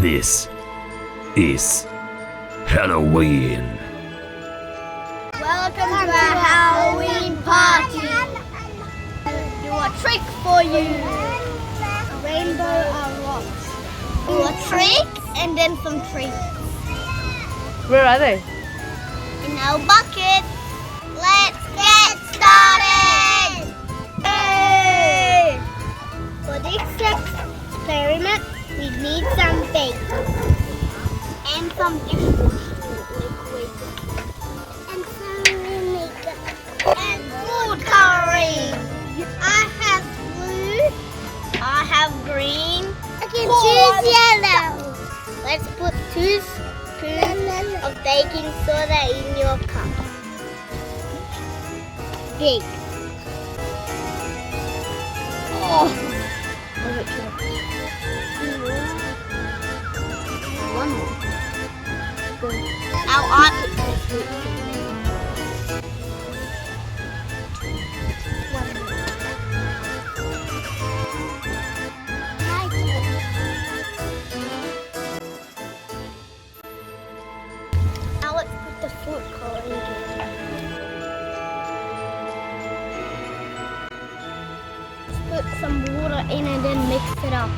This is Halloween. Welcome to our Halloween party. Do a trick for you. A rainbow of rocks. Do a trick and then some treats. Where are they? In our bucket. Let's get started. Hey! For this experiment, we need some bacon and some dishwashing liquid and some vinegar and food coloring. I have blue. I have green. I can choose yellow. Let's put 2 spoons of baking soda in your cup. Big. Oh. One more. Now on. Now let's put the food coloring in. Let's put some water in and then mix it up.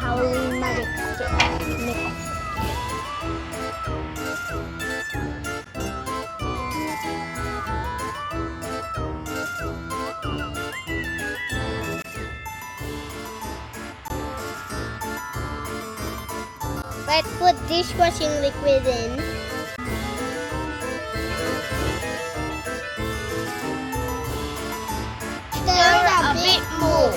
Halloween magic stick mix. Let's put dishwashing liquid in. Stir a bit more.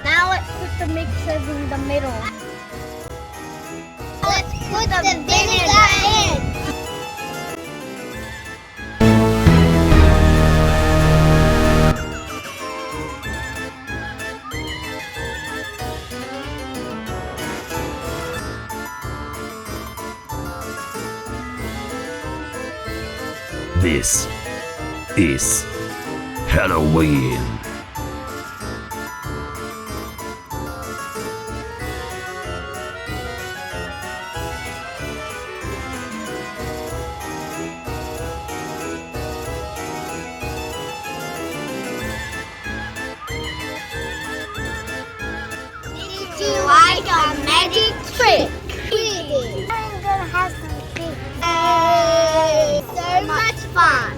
Now let's put the mixers in the middle. Let's put the vinegar in. This is Halloween. Did you like our magic trick? We did. I'm gonna have some tea. Hey, so much fun.